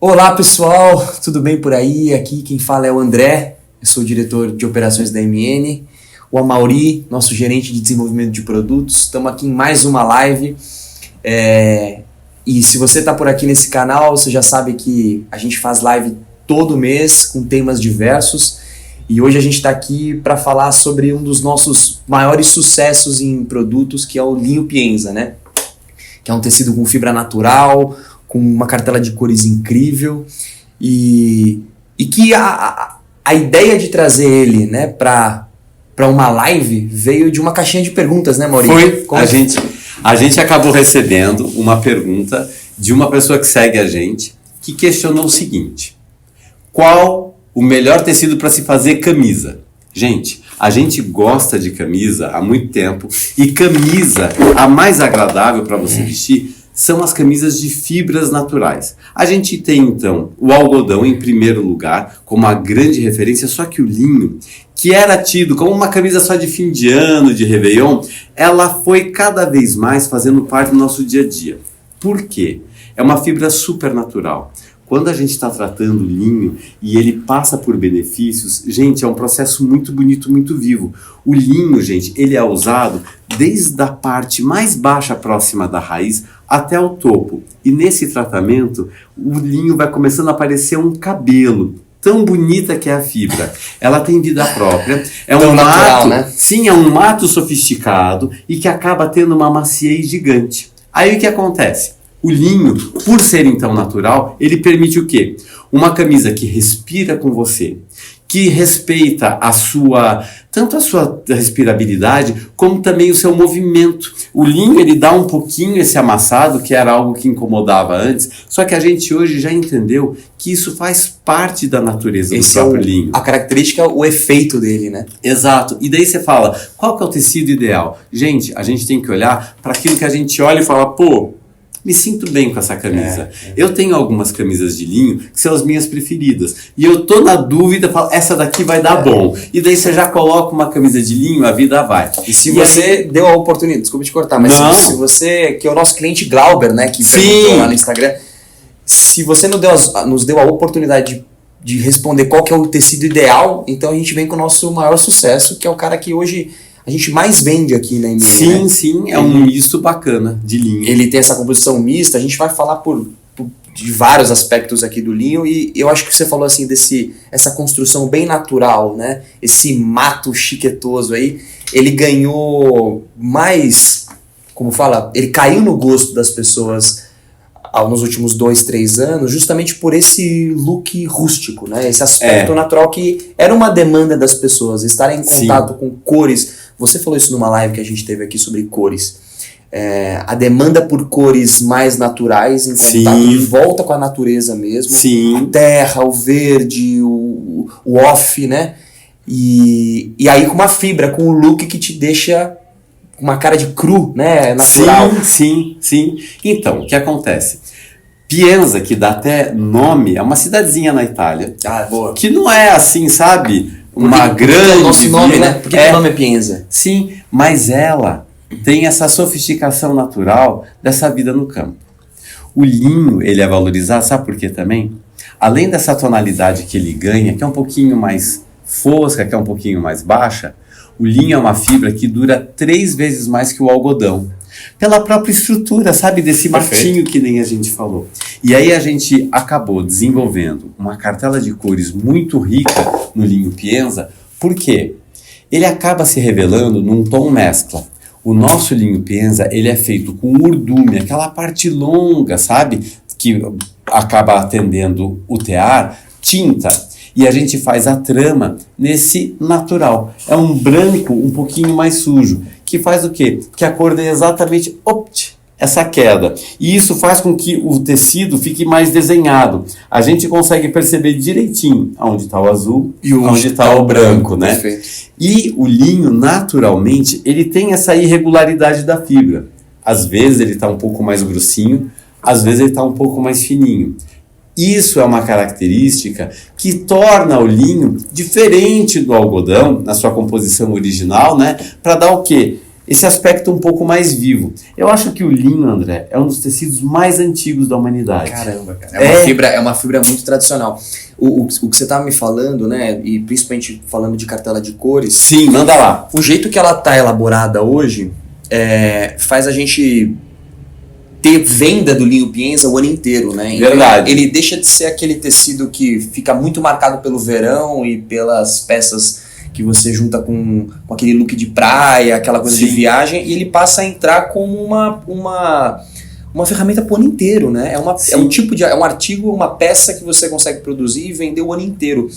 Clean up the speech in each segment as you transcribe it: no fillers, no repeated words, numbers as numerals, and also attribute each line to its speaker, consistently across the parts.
Speaker 1: Olá pessoal, tudo bem por aí? Aqui quem fala é o André, eu sou o diretor de operações da MN, o Amaury, nosso gerente de desenvolvimento de produtos. Estamos aqui em mais uma live e se você está por aqui nesse canal, você já sabe que a gente faz live todo mês com temas diversos e hoje a gente está aqui para falar sobre um dos nossos maiores sucessos em produtos, que é o linho Pienza, né? Que é um tecido com fibra natural, com uma cartela de cores incrível e que a ideia de trazer ele, né, para uma live veio de uma caixinha de perguntas, né, Maurício?
Speaker 2: Foi. A gente acabou recebendo uma pergunta de uma pessoa que segue a gente, que questionou o seguinte: qual o melhor tecido para se fazer camisa? Gente, a gente gosta de camisa há muito tempo e camisa, a mais agradável para você vestir, são as camisas de fibras naturais. A gente tem, então, o algodão em primeiro lugar, como a grande referência, só que o linho, que era tido como uma camisa só de fim de ano, de Réveillon, ela foi cada vez mais fazendo parte do nosso dia a dia. Por quê? É uma fibra super natural. Quando a gente está tratando o linho e ele passa por benefícios, gente, é um processo muito bonito, muito vivo. O linho, gente, ele é usado desde a parte mais baixa próxima da raiz até o topo. E nesse tratamento, o linho vai começando a aparecer um cabelo. Tão bonita que é a fibra. Ela tem vida própria. É um
Speaker 1: natural,
Speaker 2: mato,
Speaker 1: né?
Speaker 2: Sim, é um mato sofisticado e que acaba tendo uma maciez gigante. Aí o que acontece? O linho, por ser então natural, ele permite o quê? Uma camisa que respira com você, que respeita tanto a sua respirabilidade, como também o seu movimento. O linho, ele dá um pouquinho esse amassado, que era algo que incomodava antes, só que a gente hoje já entendeu que isso faz parte da natureza do próprio linho.
Speaker 1: A característica, o efeito dele, né?
Speaker 2: Exato. E daí você fala, qual que é o tecido ideal? Gente, a gente tem que olhar para aquilo que a gente olha e fala, pô, me sinto bem com essa camisa. Eu tenho algumas camisas de linho que são as minhas preferidas. E eu tô na dúvida, falo, essa daqui vai dar bom. E daí você já coloca uma camisa de linho, a vida vai.
Speaker 1: E se você deu a oportunidade, desculpa te cortar, mas se você, que é o nosso cliente Glauber, né, que perguntou lá no Instagram, se você nos deu a oportunidade de responder qual que é o tecido ideal, então a gente vem com o nosso maior sucesso, que é o cara que hoje a gente mais vende aqui na MN.
Speaker 2: Sim, né? Sim, é um misto bacana de linho.
Speaker 1: Ele tem essa composição mista, a gente vai falar de vários aspectos aqui do linho, e eu acho que você falou assim essa construção bem natural, né? Esse mato chiquetoso aí, ele ganhou mais, como fala, ele caiu no gosto das pessoas nos últimos 2, 3 anos, justamente por esse look rústico, né? Esse aspecto natural que era uma demanda das pessoas, estarem em contato com cores. Você falou isso numa live que a gente teve aqui sobre cores. A demanda por cores mais naturais, em contato de volta com a natureza mesmo.
Speaker 2: Sim.
Speaker 1: A terra, o verde, o off, né? E aí com uma fibra, com um look que te deixa uma cara de cru, né? Natural.
Speaker 2: Sim. Então, o que acontece? Pienza, que dá até nome, é uma cidadezinha na Itália.
Speaker 1: Ah, boa.
Speaker 2: Que não é assim, sabe? Uma grande...
Speaker 1: é o nosso nome, né? Por que o nome é Pienza?
Speaker 2: Sim, mas ela tem essa sofisticação natural dessa vida no campo. O linho, ele é valorizado, sabe por quê também? Além dessa tonalidade que ele ganha, que é um pouquinho mais fosca, que é um pouquinho mais baixa, o linho é uma fibra que dura 3 vezes mais que o algodão. Pela própria estrutura, sabe? Desse matinho que nem a gente falou. E aí a gente acabou desenvolvendo uma cartela de cores muito rica no linho Pienza. Por quê? Ele acaba se revelando num tom mescla. O nosso linho Pienza, ele é feito com urdume, aquela parte longa, sabe? Que acaba atendendo o tear, tinta. E a gente faz a trama nesse natural. É um branco um pouquinho mais sujo, que faz o quê? Que a cor dê exatamente essa queda. E isso faz com que o tecido fique mais desenhado. A gente consegue perceber direitinho onde está o azul e onde está o branco, né?
Speaker 1: Perfeito.
Speaker 2: E o linho, naturalmente, ele tem essa irregularidade da fibra. Às vezes ele está um pouco mais grossinho, às vezes ele está um pouco mais fininho. Isso é uma característica que torna o linho diferente do algodão, na sua composição original, né? Para dar o quê? esse aspecto um pouco mais vivo. Eu acho que o linho, André, é um dos tecidos mais antigos da humanidade.
Speaker 1: Caramba, cara. É uma fibra muito tradicional. O que você estava me falando, né, e principalmente falando de cartela de cores...
Speaker 2: Sim, manda lá.
Speaker 1: O jeito que ela tá elaborada hoje faz a gente ter venda do linho Pienza o ano inteiro, né? Então,
Speaker 2: verdade.
Speaker 1: Ele deixa de ser aquele tecido que fica muito marcado pelo verão e pelas peças que você junta com aquele look de praia, aquela coisa
Speaker 2: Sim.
Speaker 1: de viagem, e ele passa a entrar como uma ferramenta pro ano inteiro, né? É um tipo de... É um artigo, uma peça que você consegue produzir e vender o ano inteiro.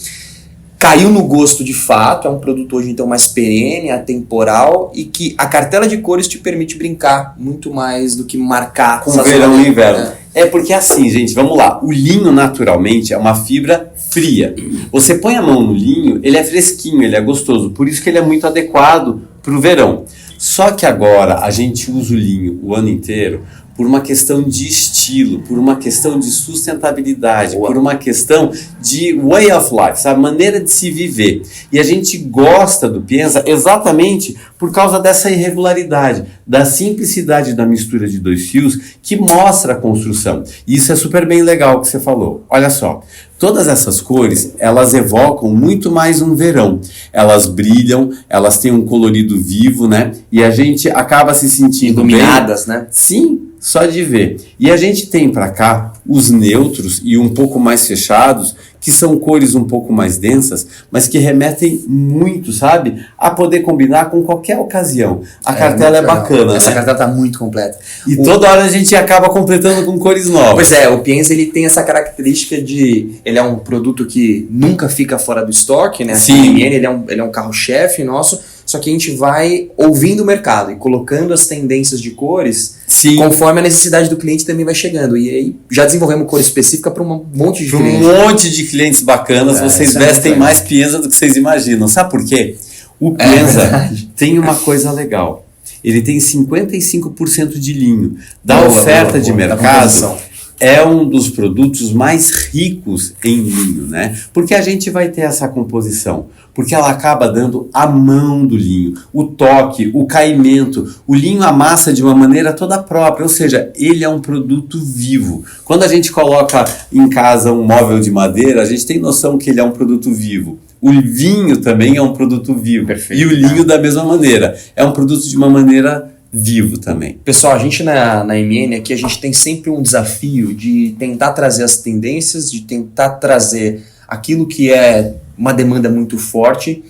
Speaker 1: Caiu no gosto de fato, é um produto hoje então mais perene, atemporal, e que a cartela de cores te permite brincar muito mais do que marcar
Speaker 2: com verão e inverno. É porque assim, gente, vamos lá. O linho naturalmente é uma fibra fria. Você põe a mão no linho, ele é fresquinho, ele é gostoso, por isso que ele é muito adequado para o verão. Só que agora a gente usa o linho o ano inteiro por uma questão de estilo, por uma questão de sustentabilidade, por uma questão de way of life, sabe? Maneira de se viver. E a gente gosta do Pienza exatamente por causa dessa irregularidade, da simplicidade da mistura de 2 fios que mostra a construção. E isso é super bem legal que você falou. Olha só, todas essas cores, elas evocam muito mais um verão. Elas brilham, elas têm um colorido vivo, né? E a gente acaba se sentindo
Speaker 1: iluminadas,
Speaker 2: bem.
Speaker 1: né?
Speaker 2: Sim, só de ver. E a gente tem para cá os neutros e um pouco mais fechados, que são cores um pouco mais densas, mas que remetem muito, sabe? A poder combinar com qualquer ocasião. A cartela é bacana,
Speaker 1: Essa
Speaker 2: né?
Speaker 1: cartela tá muito completa.
Speaker 2: E toda hora a gente acaba completando com cores novas.
Speaker 1: Pois é, o Pienza ele tem essa característica de... Ele é um produto que nunca fica fora do estoque, né?
Speaker 2: Sim.
Speaker 1: Ele é um carro-chefe nosso, só que a gente vai ouvindo o mercado e colocando as tendências de cores.
Speaker 2: Sim.
Speaker 1: Conforme a necessidade do cliente também vai chegando. E aí já desenvolvemos cor específica para um monte de clientes.
Speaker 2: Um monte de clientes bacanas, vocês vestem mais Pienza do que vocês imaginam. Sabe por quê? O Pienza tem uma coisa legal. Ele tem 55% de linho. Da oferta de mercado, é um dos produtos mais ricos em linho, né? Porque a gente vai ter essa composição. Porque ela acaba dando a mão do linho, o toque, o caimento. O linho amassa de uma maneira toda própria, ou seja, ele é um produto vivo. Quando a gente coloca em casa um móvel de madeira, a gente tem noção que ele é um produto vivo. O vinho também é um produto vivo.
Speaker 1: Perfeito,
Speaker 2: e o linho da mesma maneira. É um produto de uma maneira vivo também.
Speaker 1: Pessoal, a gente na MN aqui, a gente tem sempre um desafio de tentar trazer as tendências, de tentar trazer aquilo que é uma demanda muito forte,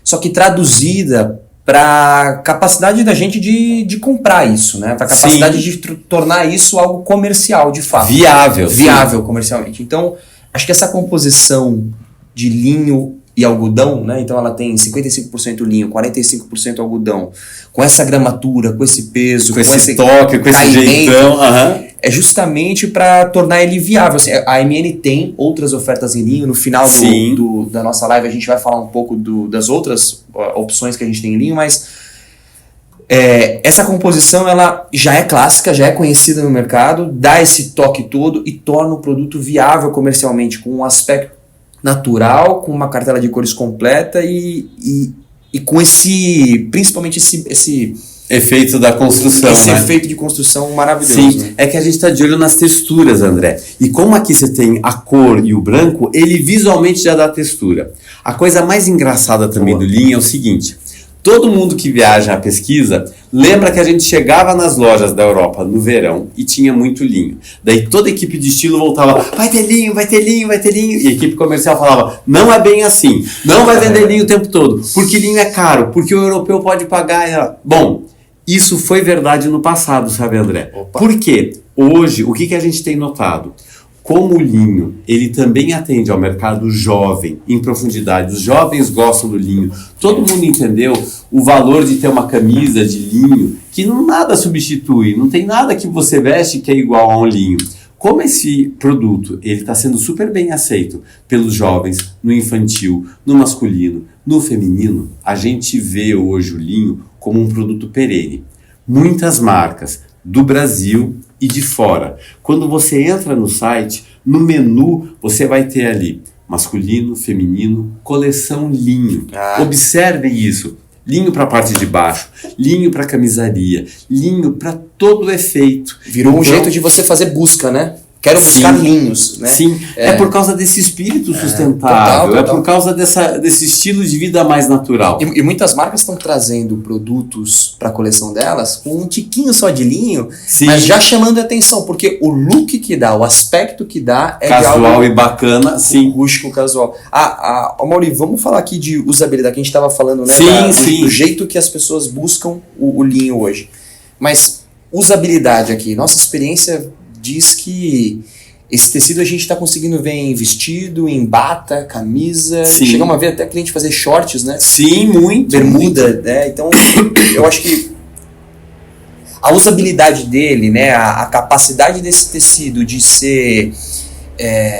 Speaker 1: só que traduzida para capacidade da gente de comprar isso, né? Para capacidade de tornar isso algo comercial, de fato. Viável comercialmente. Então, acho que essa composição de linho e algodão, né? Então ela tem 55% linho, 45% algodão, com essa gramatura, com esse peso,
Speaker 2: com esse toque, com esse jeitão,
Speaker 1: é justamente para tornar ele viável. Assim, a MN tem outras ofertas em linho. No final da nossa live a gente vai falar um pouco das outras opções que a gente tem em linho, mas essa composição ela já é clássica, já é conhecida no mercado, dá esse toque todo e torna o produto viável comercialmente, com um aspecto natural, com uma cartela de cores completa e com principalmente esse
Speaker 2: efeito da construção,
Speaker 1: esse efeito de construção maravilhoso.
Speaker 2: Sim,
Speaker 1: né?
Speaker 2: É que a gente está de olho nas texturas, André. E como aqui você tem a cor e o branco, ele visualmente já dá textura. A coisa mais engraçada também do linho é o seguinte: todo mundo que viaja à pesquisa lembra que a gente chegava nas lojas da Europa no verão e tinha muito linho. Daí toda a equipe de estilo voltava, vai ter linho, vai ter linho, vai ter linho. E a equipe comercial falava, não é bem assim, não vai vender linho o tempo todo, porque linho é caro, porque o europeu pode pagar. Bom, isso foi verdade no passado, sabe, André?
Speaker 1: Opa.
Speaker 2: Por quê? Hoje, o que a gente tem notado? Como o linho, ele também atende ao mercado jovem, em profundidade. Os jovens gostam do linho. Todo mundo entendeu o valor de ter uma camisa de linho, que nada substitui. Não tem nada que você veste que é igual a um linho. Como esse produto ele está sendo super bem aceito pelos jovens, no infantil, no masculino, no feminino, a gente vê hoje o linho como um produto perene. Muitas marcas do Brasil e de fora. Quando você entra no site, no menu você vai ter ali masculino, feminino, coleção linho. Observem isso. linho para a parte de baixo, linho para camisaria, linho para todo o efeito.
Speaker 1: Virou um jeito de você fazer busca, né? Quero buscar linhos, né?
Speaker 2: Sim, é por causa desse espírito sustentável, total. É por causa desse estilo de vida mais natural.
Speaker 1: E muitas marcas estão trazendo produtos para a coleção delas com um tiquinho só de linho, sim, mas já chamando a atenção, porque o look que dá, o aspecto que dá é
Speaker 2: casual
Speaker 1: de algo
Speaker 2: e bacana, sim.
Speaker 1: Rústico, casual. Mauri, vamos falar aqui de usabilidade, que a gente estava falando, né?
Speaker 2: Sim,
Speaker 1: do jeito que as pessoas buscam o linho hoje. Mas usabilidade aqui, nossa experiência diz que esse tecido a gente está conseguindo ver em vestido, em bata, camisa. Sim. Chegamos a ver até cliente fazer shorts, né?
Speaker 2: Sim, muito.
Speaker 1: Bermuda,
Speaker 2: muito.
Speaker 1: Né? Então, eu acho que a usabilidade dele, né? A capacidade desse tecido de ser...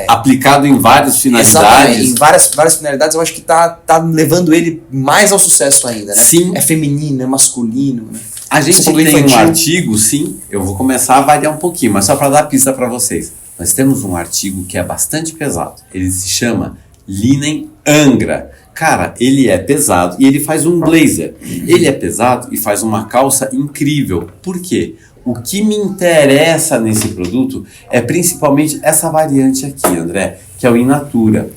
Speaker 2: aplicado em várias finalidades.
Speaker 1: Exatamente, em várias finalidades, eu acho que tá levando ele mais ao sucesso ainda, né?
Speaker 2: Sim.
Speaker 1: É feminino, é masculino, né?
Speaker 2: A gente tem um artigo, sim, eu vou começar a variar um pouquinho, mas só para dar pista para vocês. Nós temos um artigo que é bastante pesado. Ele se chama Linen Angra. Cara, ele é pesado e ele faz um blazer. Ele é pesado e faz uma calça incrível. Por quê? O que me interessa nesse produto é principalmente essa variante aqui, André, que é o In Natura.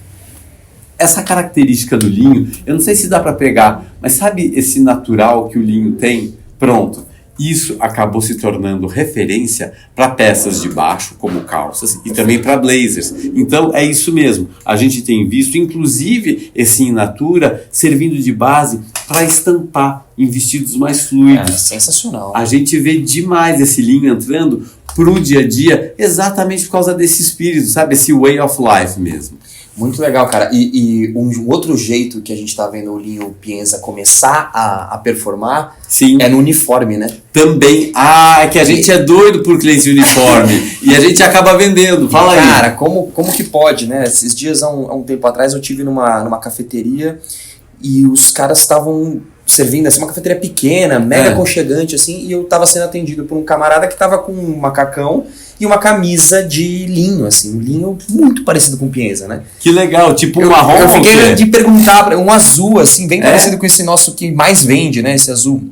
Speaker 2: Essa característica do linho, eu não sei se dá para pegar, mas sabe esse natural que o linho tem? Pronto. Isso acabou se tornando referência para peças de baixo, como calças, e também para blazers. Então é isso mesmo. A gente tem visto, inclusive, esse In Natura servindo de base para estampar em vestidos mais fluidos.
Speaker 1: É sensacional.
Speaker 2: A gente vê demais esse linho entrando pro dia a dia, exatamente por causa desse espírito, sabe? Esse way of life mesmo.
Speaker 1: Muito legal, cara. E um outro jeito que a gente tá vendo o linho Pienza começar a performar,
Speaker 2: sim,
Speaker 1: é no uniforme, né?
Speaker 2: Também. É que a gente é doido por cliente uniforme e a gente acaba vendendo. Fala aí.
Speaker 1: Cara, como que pode, né? Esses dias, há um tempo atrás, eu tive numa cafeteria e os caras estavam servindo, assim, uma cafeteria pequena, mega aconchegante, assim, e eu tava sendo atendido por um camarada que tava com um macacão e uma camisa de linho, assim, um linho muito parecido com Pienza, né?
Speaker 2: Que legal, tipo um marrom.
Speaker 1: Eu fiquei de perguntar, um azul, assim, bem parecido com esse nosso que mais vende, né? Esse azul.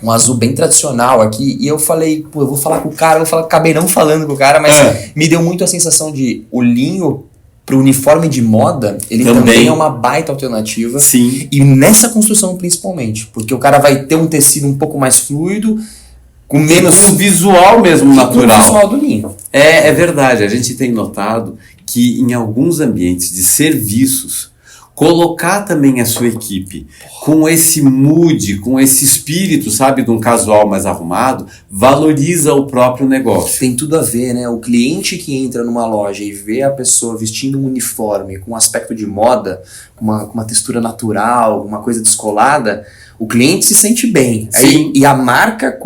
Speaker 1: Um azul bem tradicional aqui. E eu falei, eu vou falar com o cara, acabei não falando com o cara, mas me deu muito a sensação de o linho pro uniforme de moda, ele também é uma baita alternativa.
Speaker 2: Sim.
Speaker 1: E nessa construção principalmente, porque o cara vai ter um tecido um pouco mais fluido, com menos...
Speaker 2: Com o visual mesmo natural.
Speaker 1: Com o visual do linho.
Speaker 2: É verdade, a gente tem notado que em alguns ambientes de serviços, colocar também a sua equipe com esse mood, com esse espírito, sabe, de um casual mais arrumado, valoriza o próprio negócio.
Speaker 1: Tem tudo a ver, né? O cliente que entra numa loja e vê a pessoa vestindo um uniforme com um aspecto de moda, com uma textura natural, uma coisa descolada, o cliente se sente bem. Aí, e a marca,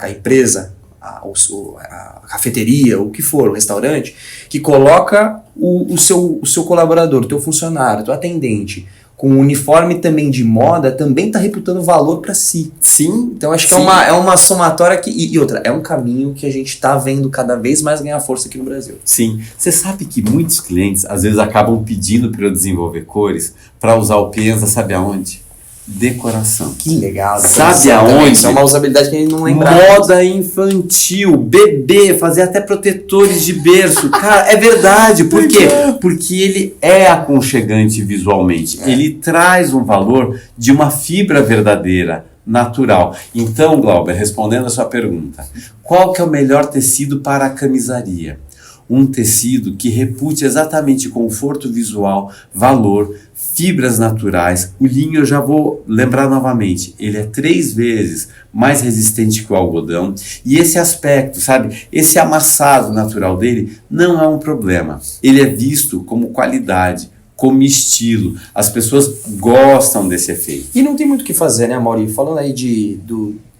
Speaker 1: a empresa, a cafeteria, o que for, o restaurante, que coloca o seu colaborador, o teu funcionário, o teu atendente, com um uniforme também de moda, também está reputando valor para si.
Speaker 2: Sim.
Speaker 1: Então acho que é uma somatória que... E outra, é um caminho que a gente está vendo cada vez mais ganhar força aqui no Brasil.
Speaker 2: Sim. Você sabe que muitos clientes, às vezes, acabam pedindo para eu desenvolver cores para usar o Pienza, sabe aonde? Decoração.
Speaker 1: Que legal.
Speaker 2: Sabe aonde?
Speaker 1: Isso é uma usabilidade que a gente não lembra.
Speaker 2: Moda infantil, bebê, fazer até protetores de berço. Cara, é verdade. Por quê? Porque ele é aconchegante visualmente. Ele traz um valor de uma fibra verdadeira, natural. Então, Glauber, respondendo a sua pergunta, qual que é o melhor tecido para a camisaria? Um tecido que repute exatamente conforto visual, valor, fibras naturais. O linho, eu já vou lembrar novamente, ele é 3 vezes mais resistente que o algodão. E esse aspecto, sabe, esse amassado natural dele não é um problema. Ele é visto como qualidade, como estilo. As pessoas gostam desse efeito.
Speaker 1: E não tem muito o que fazer, né, Mauri? Falando aí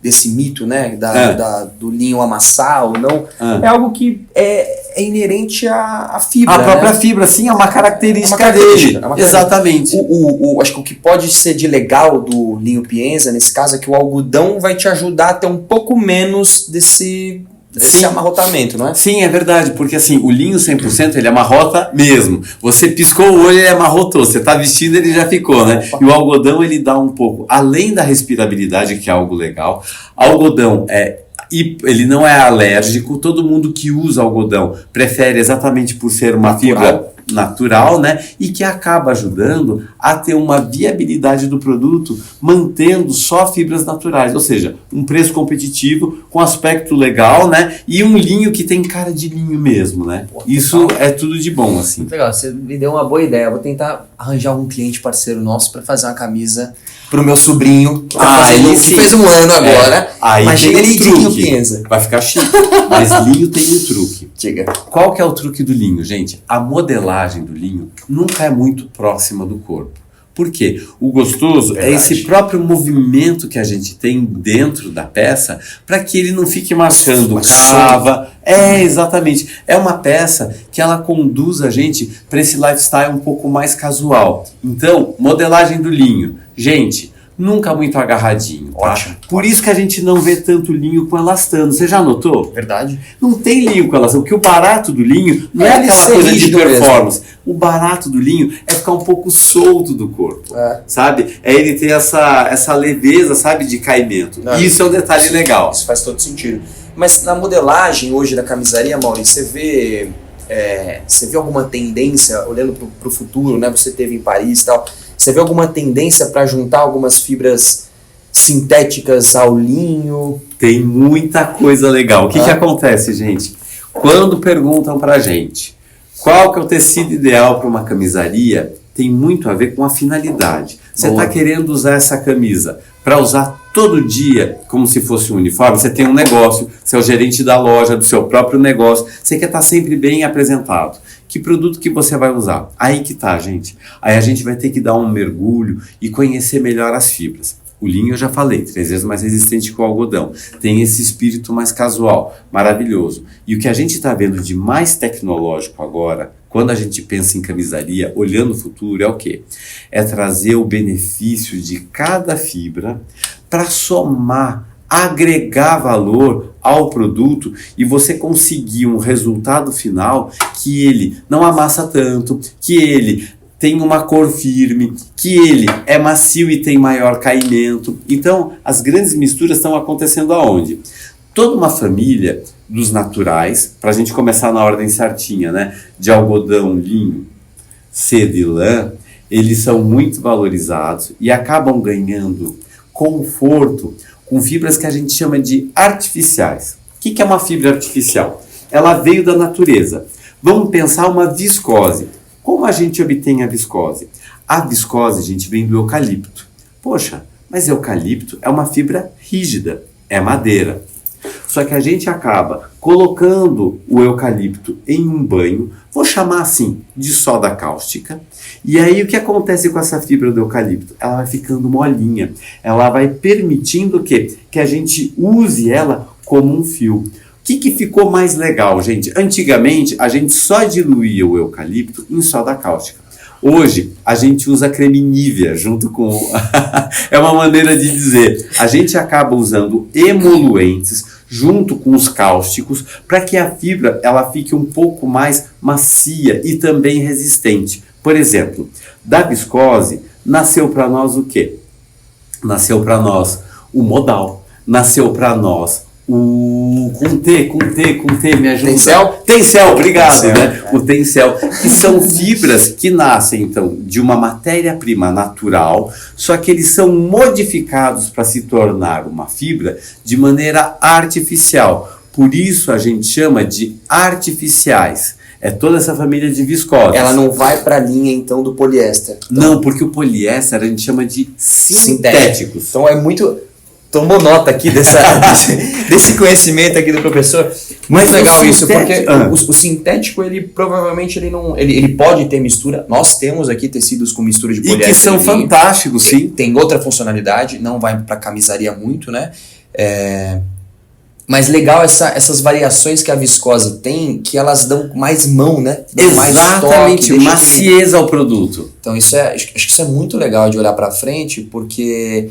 Speaker 1: desse mito, né, do linho amassar ou não, é algo que é inerente à fibra.
Speaker 2: A própria fibra, sim, é uma característica dele. Exatamente.
Speaker 1: Acho que o que pode ser de legal do linho Pienza, nesse caso, é que o algodão vai te ajudar a ter um pouco menos esse amarrotamento, não é?
Speaker 2: Sim, é verdade, porque assim, o linho 100% ele amarrota mesmo. Você piscou o olho, ele amarrotou. Você tá vestindo, ele já ficou, né? E o algodão, ele dá um pouco, além da respirabilidade, que é algo legal, algodão ele não é alérgico. Todo mundo que usa algodão prefere exatamente por ser uma fibra natural, né? E que acaba ajudando a ter uma viabilidade do produto, mantendo só fibras naturais, ou seja, um preço competitivo, com aspecto legal, né? E um linho que tem cara de linho mesmo, né? Isso é tudo de bom, assim.
Speaker 1: Legal, você me deu uma boa ideia. Eu vou tentar arranjar um cliente parceiro nosso para fazer uma camisa pro meu sobrinho, que fez 1 ano agora.
Speaker 2: Aí
Speaker 1: imagina ele de linho
Speaker 2: pinza. Vai ficar chique. Mas linho tem um truque.
Speaker 1: Diga.
Speaker 2: Qual que é o truque do linho, gente? A modelagem do linho nunca é muito próxima do corpo. Por quê? O gostoso é esse próprio movimento que a gente tem dentro da peça para que ele não fique marcando cava. Exatamente. É uma peça que ela conduz a gente para esse lifestyle um pouco mais casual. Então, modelagem do linho. Gente, nunca muito agarradinho, tá?
Speaker 1: Ótimo.
Speaker 2: Por isso que a gente não vê tanto linho com elastano. Você já notou?
Speaker 1: Verdade.
Speaker 2: Não tem linho com elastano, porque o barato do linho não é aquela coisa de performance. Mesmo. O barato do linho é ficar um pouco solto do corpo, sabe? É ele ter essa leveza, sabe, de caimento. Não, isso é um detalhe legal.
Speaker 1: Isso faz todo sentido. Mas na modelagem hoje da camisaria, Maurício, você vê alguma tendência, olhando para o futuro, né? Você teve em Paris e tal, você vê alguma tendência para juntar algumas fibras sintéticas ao linho?
Speaker 2: Tem muita coisa legal. O que acontece, gente? Quando perguntam pra gente qual que é o tecido ideal para uma camisaria, tem muito a ver com a finalidade. Você está querendo usar essa camisa para usar todo dia como se fosse um uniforme? Você tem um negócio, você é o gerente da loja, do seu próprio negócio, você quer estar sempre bem apresentado. Que produto que você vai usar? Aí que tá, gente. Aí a gente vai ter que dar um mergulho e conhecer melhor as fibras. O linho eu já falei, 3 vezes mais resistente que o algodão. Tem esse espírito mais casual, maravilhoso. E o que a gente está vendo de mais tecnológico agora, quando a gente pensa em camisaria, olhando o futuro, é o quê? É trazer o benefício de cada fibra para somar, agregar valor ao produto e você conseguir um resultado final que ele não amassa tanto, que ele tem uma cor firme, que ele é macio e tem maior caimento. Então, as grandes misturas estão acontecendo aonde? Toda uma família dos naturais, para a gente começar na ordem certinha, né? De algodão, linho, seda e lã, eles são muito valorizados e acabam ganhando conforto com fibras que a gente chama de artificiais. O que é uma fibra artificial? Ela veio da natureza. Vamos pensar uma viscose. Como a gente obtém a viscose? A viscose, gente, vem do eucalipto. Poxa, mas eucalipto é uma fibra rígida, é madeira. Só que a gente acaba colocando o eucalipto em um banho, vou chamar assim, de soda cáustica. E aí o que acontece com essa fibra do eucalipto? Ela vai ficando molinha, ela vai permitindo o quê? Que a gente use ela como um fio. O que ficou mais legal, gente? Antigamente, a gente só diluía o eucalipto em soda cáustica. Hoje, a gente usa creme Nivea junto com... é uma maneira de dizer. A gente acaba usando emoluentes junto com os cáusticos para que a fibra ela fique um pouco mais macia e também resistente. Por exemplo, da viscose, nasceu para nós o quê? Nasceu para nós o modal. Nasceu para nós com T, me ajuda.
Speaker 1: Tencel?
Speaker 2: Tencel, obrigado, né? O tencel, que são fibras que nascem, então, de uma matéria-prima natural, só que eles são modificados para se tornar uma fibra de maneira artificial. Por isso a gente chama de artificiais. É toda essa família de viscose.
Speaker 1: Ela não vai para a linha, então, do poliéster. Então,
Speaker 2: não, porque o poliéster a gente chama de sintéticos.
Speaker 1: Então é muito... Tomou nota aqui desse conhecimento aqui do professor. Muito legal isso, porque o sintético, ele provavelmente ele pode ter mistura. Nós temos aqui tecidos com mistura de poliéster.
Speaker 2: E que são fantásticos, sim.
Speaker 1: Tem outra funcionalidade, não vai para camisaria muito, né? Mas legal essas variações que a viscose tem, que elas dão mais mão, né? Dão
Speaker 2: exatamente,
Speaker 1: mais toque,
Speaker 2: macieza ao produto.
Speaker 1: Então acho que isso é muito legal de olhar para frente, porque...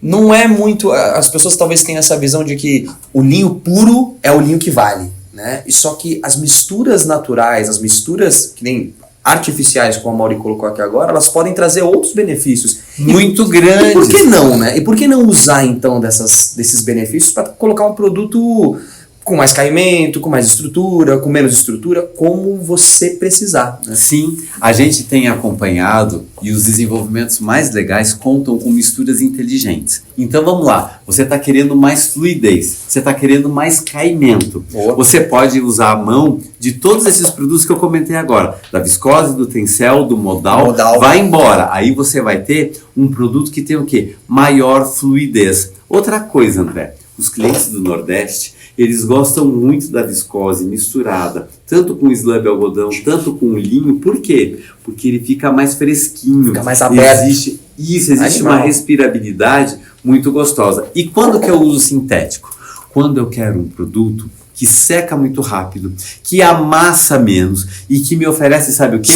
Speaker 1: não é muito... As pessoas talvez tenham essa visão de que o linho puro é o linho que vale, né? E só que as misturas naturais, as misturas que nem artificiais, como a Mauri colocou aqui agora, elas podem trazer outros benefícios.
Speaker 2: Muito grandes.
Speaker 1: E por que não, né? E por que não usar, então, desses benefícios para colocar um produto com mais caimento, com mais estrutura, com menos estrutura, como você precisar, né?
Speaker 2: Sim, a gente tem acompanhado e os desenvolvimentos mais legais contam com misturas inteligentes. Então vamos lá, você está querendo mais fluidez, você está querendo mais caimento.
Speaker 1: Boa.
Speaker 2: Você pode usar a mão de todos esses produtos que eu comentei agora, da viscose, do tencel, do modal, vai embora. Aí você vai ter um produto que tem o quê? Maior fluidez. Outra coisa, André, os clientes do Nordeste, eles gostam muito da viscose misturada, tanto com slab algodão, tanto com linho. Por quê? Porque ele fica mais fresquinho.
Speaker 1: Fica mais aberto.
Speaker 2: Existe uma respirabilidade muito gostosa. E quando que eu uso sintético? Quando eu quero um produto que seca muito rápido, que amassa menos e que me oferece, sabe o quê?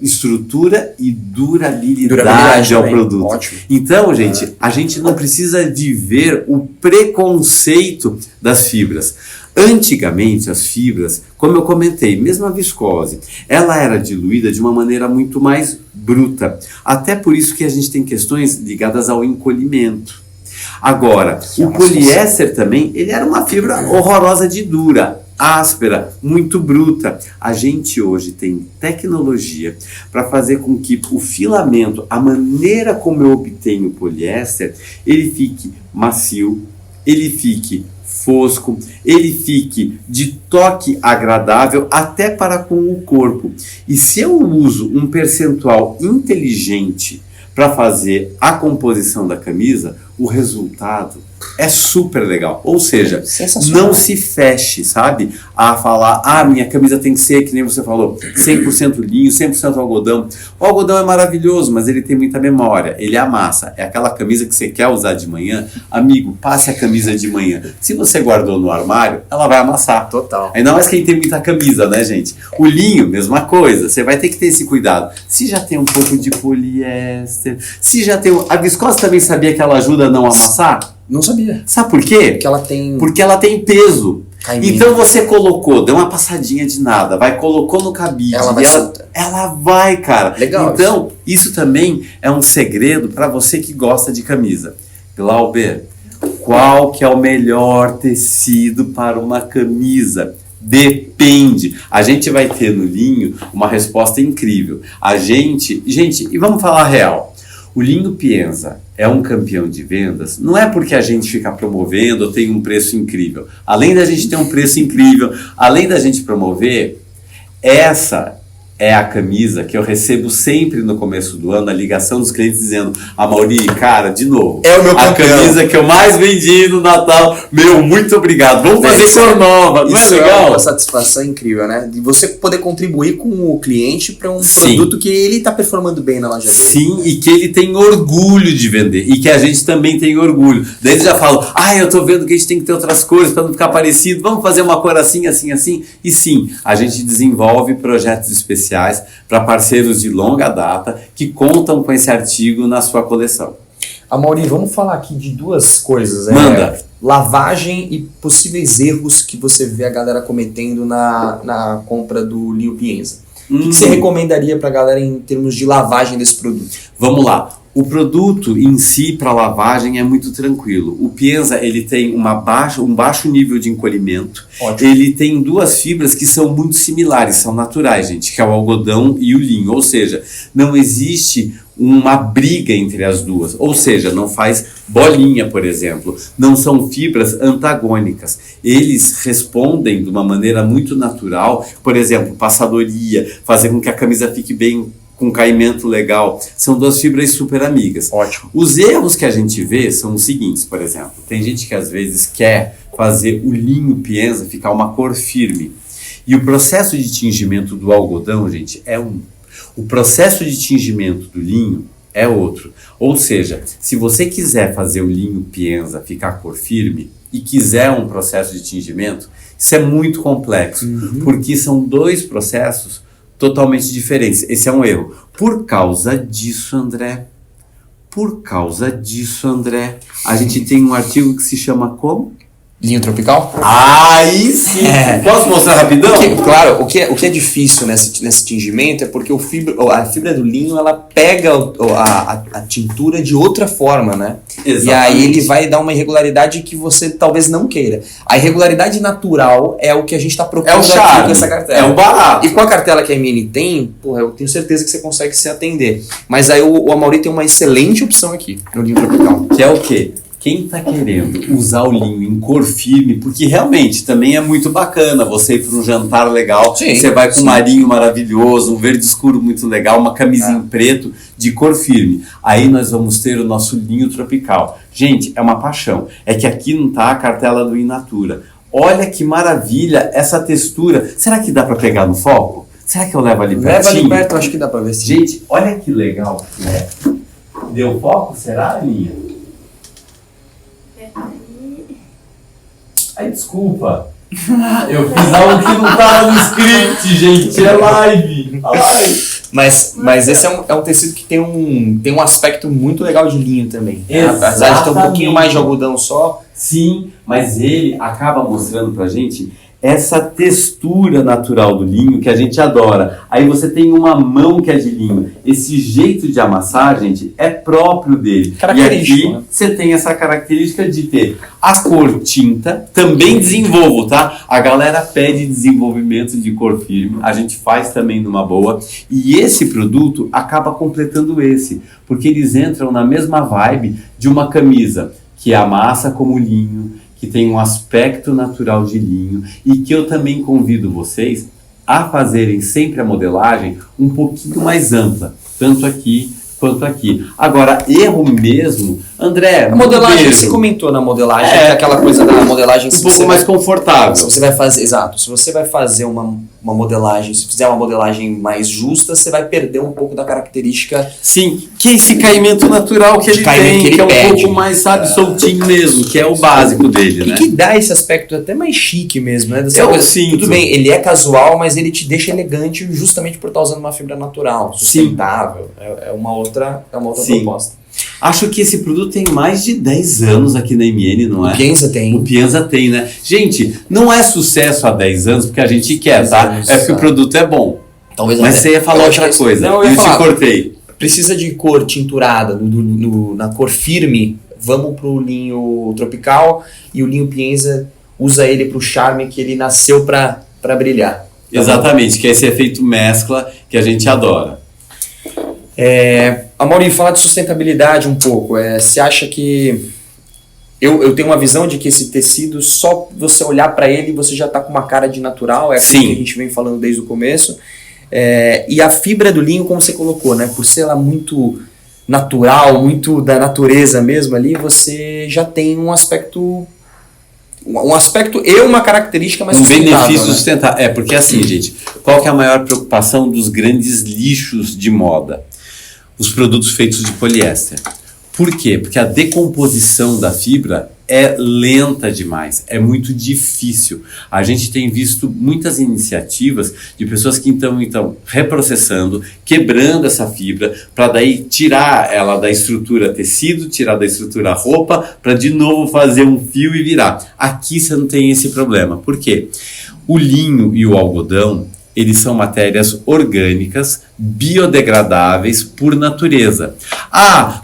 Speaker 2: Estrutura e durabilidade ao produto.
Speaker 1: Ótimo.
Speaker 2: Então, gente, a gente não precisa de ver o preconceito das fibras. Antigamente, as fibras, como eu comentei, mesmo a viscose, ela era diluída de uma maneira muito mais bruta. Até por isso que a gente tem questões ligadas ao encolhimento. Agora, o poliéster também, ele era uma fibra horrorosa de dura, áspera, muito bruta. A gente hoje tem tecnologia para fazer com que o filamento, a maneira como eu obtenho o poliéster, ele fique macio, ele fique fosco, ele fique de toque agradável até para com o corpo. E se eu uso um percentual inteligente para fazer a composição da camisa, o resultado é super legal. Ou seja, não se feche, sabe? A falar, minha camisa tem que ser, que nem você falou, 100% linho, 100% algodão. O algodão é maravilhoso, mas ele tem muita memória, ele amassa. É aquela camisa que você quer usar de manhã. Amigo, passe a camisa de manhã. Se você guardou no armário, ela vai amassar.
Speaker 1: Total.
Speaker 2: Ainda mais quem tem muita camisa, né, gente? O linho, mesma coisa. Você vai ter que ter esse cuidado. Se já tem um pouco de poliéster, se já tem... A viscose também sabia que ela ajuda a não amassar?
Speaker 1: Não sabia.
Speaker 2: Sabe por quê?
Speaker 1: Porque
Speaker 2: ela tem peso.
Speaker 1: Caimento.
Speaker 2: Então você colocou, deu uma passadinha de nada, colocou no cabide. Ela vai, cara.
Speaker 1: Legal.
Speaker 2: Então, isso também é um segredo para você que gosta de camisa. Glauber, qual que é o melhor tecido para uma camisa? Depende. A gente vai ter no linho uma resposta incrível. Gente, e vamos falar real. O linho Pienza é um campeão de vendas, não é porque a gente fica promovendo ou tem um preço incrível. Além da gente ter um preço incrível, além da gente promover, essa é a camisa que eu recebo sempre no começo do ano, a ligação dos clientes dizendo: Mauri, cara, de novo,
Speaker 1: é o meu campeão.
Speaker 2: A camisa que eu mais vendi no Natal, muito obrigado, vamos fazer cor nova, não é legal?
Speaker 1: É uma satisfação incrível, né? De você poder contribuir com o cliente para um produto que ele está performando bem na loja dele.
Speaker 2: Sim, e que ele tem orgulho de vender, e que a gente também tem orgulho. Daí eles já falam: eu tô vendo que a gente tem que ter outras cores para não ficar parecido, vamos fazer uma cor assim, assim, assim. E sim, a gente desenvolve projetos especiais para parceiros de longa data que contam com esse artigo na sua coleção.
Speaker 1: Mauri, vamos falar aqui de duas coisas.
Speaker 2: Manda.
Speaker 1: Lavagem e possíveis erros que você vê a galera cometendo na compra do linho Pienza. O que você recomendaria para a galera em termos de lavagem desse produto?
Speaker 2: Vamos lá. O produto em si, para lavagem, é muito tranquilo. O Pienza, ele tem um baixo nível de encolhimento.
Speaker 1: Ótimo.
Speaker 2: Ele tem duas fibras que são muito similares, são naturais, gente, que é o algodão e o linho. Ou seja, não existe uma briga entre as duas. Ou seja, não faz bolinha, por exemplo. Não são fibras antagônicas. Eles respondem de uma maneira muito natural. Por exemplo, passadoria, fazer com que a camisa fique bem com caimento legal, são duas fibras super amigas.
Speaker 1: Ótimo.
Speaker 2: Os erros que a gente vê são os seguintes, por exemplo, tem gente que às vezes quer fazer o linho Pienza ficar uma cor firme, e o processo de tingimento do algodão, gente, é um. O processo de tingimento do linho é outro. Ou seja, se você quiser fazer o linho Pienza ficar cor firme e quiser um processo de tingimento, isso é muito complexo, porque são dois processos totalmente diferentes. Esse é um erro. Por causa disso, André, Por causa disso, André, a gente tem um artigo que se chama como?
Speaker 1: Linho tropical?
Speaker 2: Aí sim! Posso mostrar rapidão?
Speaker 1: Claro, o que é difícil nesse tingimento é porque a fibra do linho, ela pega a tintura de outra forma, né?
Speaker 2: Exatamente.
Speaker 1: E aí ele vai dar uma irregularidade que você talvez não queira. A irregularidade natural é o que a gente está procurando aqui com essa cartela.
Speaker 2: É o barato.
Speaker 1: E com a cartela que a MN tem, porra, eu tenho certeza que você consegue se atender. Mas aí o Amaury tem uma excelente opção aqui no linho tropical.
Speaker 2: Que é o quê? Quem está querendo usar o linho em cor firme, porque realmente também é muito bacana você ir para um jantar legal,
Speaker 1: sim,
Speaker 2: você vai com
Speaker 1: sim.
Speaker 2: um marinho maravilhoso, um verde escuro muito legal, uma camisinha em preto de cor firme. Aí nós vamos ter o nosso linho tropical. Gente, é uma paixão. É que aqui não está a cartela do In Natura. Olha que maravilha essa textura. Será que dá para pegar no foco? Será que eu levo ali pertinho?
Speaker 1: Leva ali perto, acho que dá para ver.
Speaker 2: Gente, olha que legal que é. Deu foco? Será, Aninha? Ai, desculpa. Eu fiz algo que não estava no script, gente. É live.
Speaker 1: Mas esse é um tecido que tem um aspecto muito legal de linho também.
Speaker 2: Exatamente.
Speaker 1: Apesar de ter um pouquinho mais de algodão só.
Speaker 2: Sim, mas ele acaba mostrando pra gente essa textura natural do linho que a gente adora. Aí você tem uma mão que é de linho. Esse jeito de amassar, gente, é próprio dele.
Speaker 1: Característico,
Speaker 2: e aqui
Speaker 1: né?
Speaker 2: você tem essa característica de ter a cor tinta. Também desenvolvo, tá? A galera pede desenvolvimento de cor firme. A gente faz também numa boa. E esse produto acaba completando esse. Porque eles entram na mesma vibe de uma camisa que amassa como linho, que tem um aspecto natural de linho e que eu também convido vocês a fazerem sempre a modelagem um pouquinho mais ampla, tanto aqui quanto aqui. Agora, erro mesmo, André,
Speaker 1: A modelagem, você comentou na modelagem, que é aquela coisa da modelagem...
Speaker 2: um pouco mais confortável.
Speaker 1: Se você vai fazer, exato, se você vai fazer uma modelagem, se fizer uma modelagem mais justa, você vai perder um pouco da característica...
Speaker 2: Sim, que é esse caimento natural que ele tem, que é um pouco mais, sabe, soltinho mesmo, que é o básico dele, né?
Speaker 1: E que dá esse aspecto até mais chique mesmo, né?
Speaker 2: Eu sinto.
Speaker 1: Tudo bem, ele é casual, mas ele te deixa elegante justamente por estar usando uma fibra natural, sustentável. É uma outra proposta.
Speaker 2: Acho que esse produto tem mais de 10 anos aqui na MN, não é?
Speaker 1: O Pienza tem.
Speaker 2: O Pienza tem, né? Gente, não é sucesso há 10 anos porque a gente quer, tá? É porque o produto é bom.
Speaker 1: Talvez
Speaker 2: Mas você ia falar outra coisa.
Speaker 1: Não,
Speaker 2: eu te cortei.
Speaker 1: Precisa de cor tinturada na cor firme, vamos pro linho tropical, e o linho Pienza usa ele pro charme que ele nasceu para brilhar.
Speaker 2: Exatamente, que é esse efeito mescla que a gente adora.
Speaker 1: Amaury, falar de sustentabilidade um pouco. Você acha que... Eu tenho uma visão de que esse tecido, só você olhar para ele, você já está com uma cara de natural. É aquilo que a gente vem falando desde o começo. E a fibra do linho, como você colocou, né? Por ser ela muito natural, muito da natureza mesmo ali, você já tem um aspecto e uma característica mais sustentável. Um benefício
Speaker 2: sustentável. Porque assim, gente, qual que é a maior preocupação dos grandes lixos de moda? Os produtos feitos de poliéster. Por quê? Porque a decomposição da fibra é lenta demais, é muito difícil. A gente tem visto muitas iniciativas de pessoas que estão reprocessando, quebrando essa fibra, para daí tirar ela da estrutura tecido, tirar da estrutura roupa, para de novo fazer um fio e virar. Aqui você não tem esse problema. Por quê? O linho e o algodão, eles são matérias orgânicas, biodegradáveis por natureza.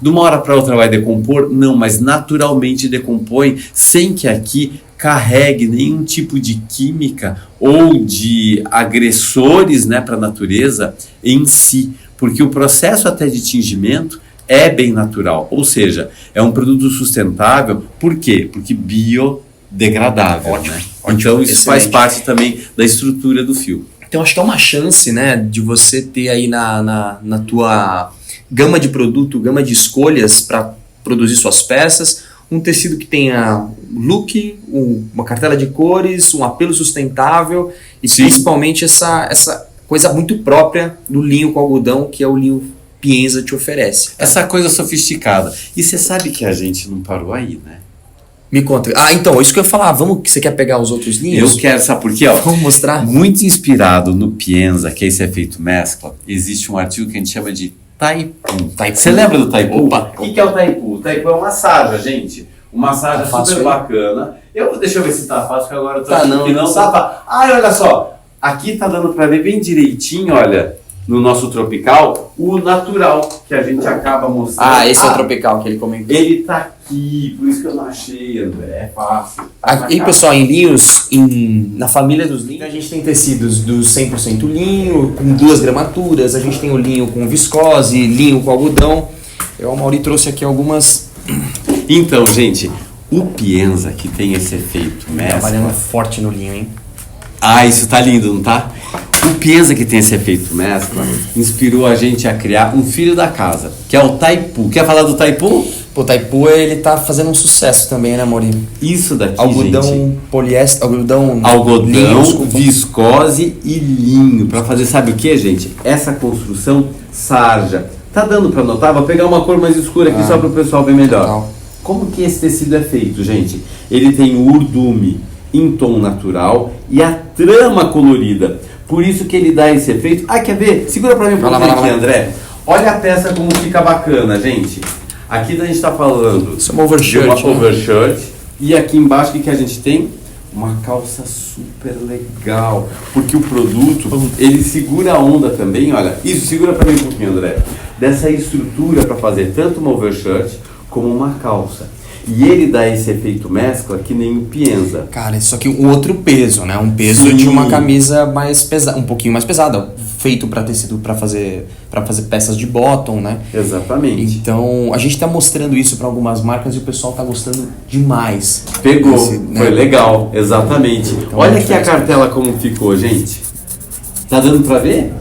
Speaker 2: De uma hora para outra vai decompor? Não, mas naturalmente decompõe sem que aqui carregue nenhum tipo de química ou de agressores, né, para a natureza em si. Porque o processo até de tingimento é bem natural, ou seja, é um produto sustentável. Por quê? Porque biodegradável. Ótimo, né? Então isso faz parte também da estrutura do fio.
Speaker 1: Então acho que é uma chance, né, de você ter aí na tua gama de produto, gama de escolhas para produzir suas peças, um tecido que tenha look, uma cartela de cores, um apelo sustentável e principalmente essa coisa muito própria do linho com algodão, que é o linho Pienza te oferece.
Speaker 2: Essa coisa sofisticada. E você sabe que a gente não parou aí, né?
Speaker 1: Me conta. Então, isso que eu ia falar. Que você quer pegar os outros linhos?
Speaker 2: Eu quero, sabe por quê?
Speaker 1: Vamos mostrar?
Speaker 2: Muito inspirado no Pienza, que é esse efeito mescla, existe um artigo que a gente chama de Taipu.
Speaker 1: Taipu.
Speaker 2: Você lembra do Taipu?
Speaker 1: Opa.
Speaker 2: O que é o Taipu? O Taipu é uma sarja, gente. Uma sarja
Speaker 1: Tá fácil
Speaker 2: super
Speaker 1: aí?
Speaker 2: bacana. Deixa eu ver se tá fácil, que agora eu tô
Speaker 1: Tá,
Speaker 2: achando
Speaker 1: não,
Speaker 2: que não
Speaker 1: não
Speaker 2: tá fácil. Ai, olha só. Aqui tá dando pra ver bem direitinho, olha, no nosso tropical, o natural que a gente acaba mostrando.
Speaker 1: Ah, esse é o tropical que ele comentou.
Speaker 2: Ele tá aqui, por isso que eu não achei, André. É fácil.
Speaker 1: Aqui, pessoal, em linhos, na família dos linhos, a gente tem tecidos do 100% linho, com 2 gramaturas, a gente tem o linho com viscose, linho com algodão. O Mauri trouxe aqui algumas...
Speaker 2: Então, gente, o Pienza, que tem esse efeito mescla...
Speaker 1: Trabalhando forte no linho, hein?
Speaker 2: Ah, isso tá lindo, não tá? O Pienza, que tem esse efeito mescla, inspirou a gente a criar um filho da casa, que é o Taipu. Quer falar do Taipu?
Speaker 1: Pô, o Taipu, ele tá fazendo um sucesso também, né, Mauri?
Speaker 2: Isso daqui,
Speaker 1: Algodão,
Speaker 2: gente...
Speaker 1: poliéster, algodão,
Speaker 2: Algodão,
Speaker 1: desculpa.
Speaker 2: viscose e linho. Pra fazer, sabe o que, gente? Essa construção sarja. Tá dando pra notar? Vou pegar uma cor mais escura aqui só para o pessoal ver melhor.
Speaker 1: Total.
Speaker 2: Como que esse tecido é feito, gente? Ele tem o urdume em tom natural e a trama colorida. Por isso que ele dá esse efeito. Ah, quer ver? Segura pra mim um pouquinho aqui, André. Olha a peça como fica bacana, gente. Aqui a gente tá falando
Speaker 1: Isso é uma overshirt,
Speaker 2: de uma
Speaker 1: né?
Speaker 2: overshirt. E aqui embaixo o que a gente tem? Uma calça super legal, porque o produto, ele segura a onda também, olha, isso, segura pra mim um pouquinho, André, dessa estrutura para fazer tanto uma overshirt como uma calça. E ele dá esse efeito mescla que nem o Pienza.
Speaker 1: Cara, isso aqui um outro peso, né? Um peso
Speaker 2: Sim.
Speaker 1: de uma camisa mais pesada, um pouquinho mais pesada, feito para tecido para fazer peças de bottom, né?
Speaker 2: Exatamente.
Speaker 1: Então, a gente tá mostrando isso para algumas marcas e o pessoal tá gostando demais.
Speaker 2: Pegou,
Speaker 1: Né?
Speaker 2: foi legal, exatamente.
Speaker 1: Então,
Speaker 2: Olha aqui a cartela como ficou, gente. Tá dando pra ver?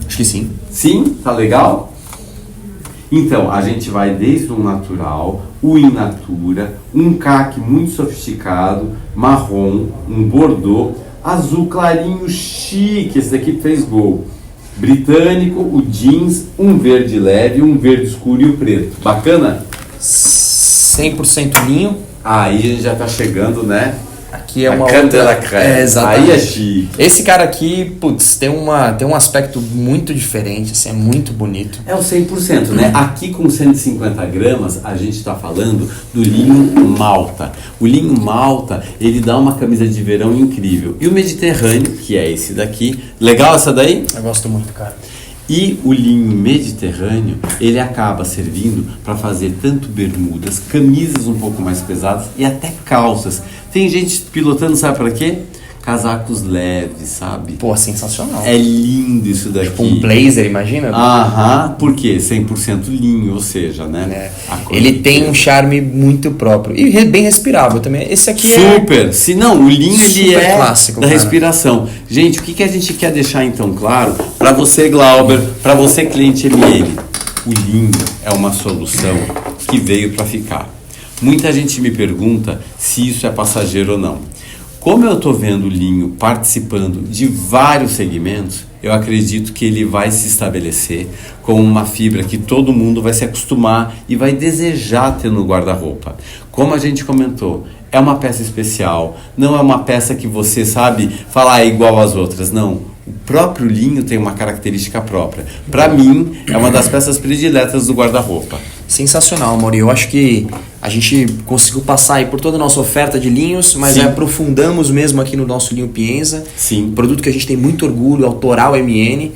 Speaker 1: Acho que sim.
Speaker 2: Sim? Tá legal? Então, a gente vai desde um natural, o in natura, um caque muito sofisticado, marrom, um bordô, azul clarinho chique, esse daqui fez gol. Britânico, o jeans, um verde leve, um verde escuro e o preto. Bacana?
Speaker 1: 100% linho.
Speaker 2: Aí a gente já tá chegando, né?
Speaker 1: Aqui é
Speaker 2: A
Speaker 1: uma
Speaker 2: creme de la
Speaker 1: outra...
Speaker 2: creme.
Speaker 1: exatamente.
Speaker 2: Aí é chique.
Speaker 1: Esse cara aqui, putz, tem um aspecto muito diferente, assim, é muito bonito.
Speaker 2: É o 100%, né? Aqui com 150 gramas, a gente está falando do linho malta. O linho malta, ele dá uma camisa de verão incrível. E o Mediterrâneo, que é esse daqui, legal essa daí?
Speaker 1: Eu gosto muito, cara.
Speaker 2: E o linho mediterrâneo, ele acaba servindo para fazer tanto bermudas, camisas um pouco mais pesadas e até calças. Tem gente pilotando, sabe para quê? Casacos leves, sabe?
Speaker 1: Pô, sensacional.
Speaker 2: É lindo isso daqui.
Speaker 1: Tipo um blazer, imagina?
Speaker 2: Aham, por quê? 100% linho, ou seja, né?
Speaker 1: É.
Speaker 2: A cor
Speaker 1: Ele
Speaker 2: do
Speaker 1: tem
Speaker 2: pelo.
Speaker 1: um charme muito próprio. E bem respirável também. Esse aqui
Speaker 2: Super! Se não, o linho ele
Speaker 1: Super
Speaker 2: é
Speaker 1: clássico,
Speaker 2: da
Speaker 1: cara.
Speaker 2: respiração. Gente, o que a gente quer deixar então claro para você, Glauber, para você, cliente ML? O linho é uma solução que veio para ficar. Muita gente me pergunta se isso é passageiro ou não. Como eu estou vendo o linho participando de vários segmentos, eu acredito que ele vai se estabelecer como uma fibra que todo mundo vai se acostumar e vai desejar ter no guarda-roupa. Como a gente comentou, é uma peça especial, não é uma peça que você sabe falar é igual às outras, não. O próprio linho tem uma característica própria. Para mim, é uma das peças prediletas do guarda-roupa.
Speaker 1: sensacional, Mauri. Eu acho que a gente conseguiu passar aí por toda a nossa oferta de linhos, mas
Speaker 2: Sim.
Speaker 1: aprofundamos mesmo aqui no nosso linho Pienza.
Speaker 2: Sim.
Speaker 1: Um produto que a gente tem muito orgulho, autoral MN.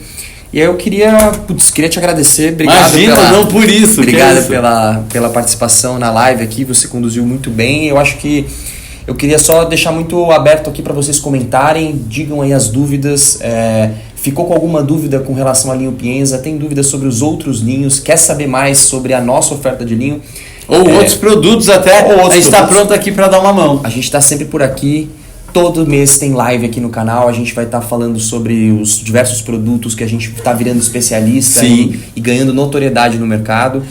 Speaker 1: E aí eu queria te agradecer. Obrigado.
Speaker 2: Imagina, não por isso.
Speaker 1: Obrigado
Speaker 2: que é isso?
Speaker 1: pela participação na live aqui. Você conduziu muito bem. Eu acho que eu queria só deixar muito aberto aqui para vocês comentarem. Digam aí as dúvidas. Ficou com alguma dúvida com relação ao linho Pienza? Tem dúvidas sobre os outros linhos? Quer saber mais sobre a nossa oferta de linho?
Speaker 2: Ou outros produtos até.
Speaker 1: Ou outros
Speaker 2: a gente está
Speaker 1: produtos.
Speaker 2: pronto aqui para dar uma mão.
Speaker 1: A gente está sempre por aqui. Todo mês tem live aqui no canal. A gente vai estar falando sobre os diversos produtos que a gente está virando especialista
Speaker 2: Sim.
Speaker 1: e ganhando notoriedade no mercado.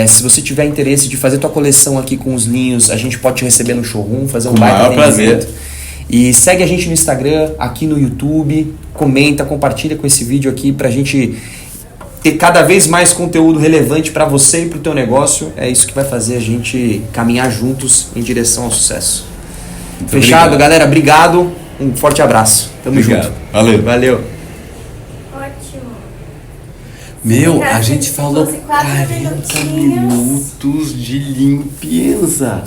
Speaker 1: Se você tiver interesse de fazer tua coleção aqui com os linhos, a gente pode te receber no showroom, fazer um
Speaker 2: Com o
Speaker 1: baita
Speaker 2: maior
Speaker 1: atendimento.
Speaker 2: prazer.
Speaker 1: E segue a gente no Instagram, aqui no YouTube, comenta, compartilha com esse vídeo aqui pra gente ter cada vez mais conteúdo relevante para você e pro teu negócio. É isso que vai fazer a gente caminhar juntos em direção ao sucesso.
Speaker 2: Muito
Speaker 1: Fechado,
Speaker 2: obrigado.
Speaker 1: galera? Obrigado. Um forte abraço. Tamo
Speaker 2: Obrigado.
Speaker 1: junto.
Speaker 2: Valeu.
Speaker 1: Valeu.
Speaker 3: Ótimo.
Speaker 2: Meu,
Speaker 3: ficar
Speaker 2: a
Speaker 3: assim,
Speaker 2: gente
Speaker 3: se
Speaker 2: falou
Speaker 3: fosse 4
Speaker 2: 40
Speaker 3: minutinhos.
Speaker 2: minutos de limpeza.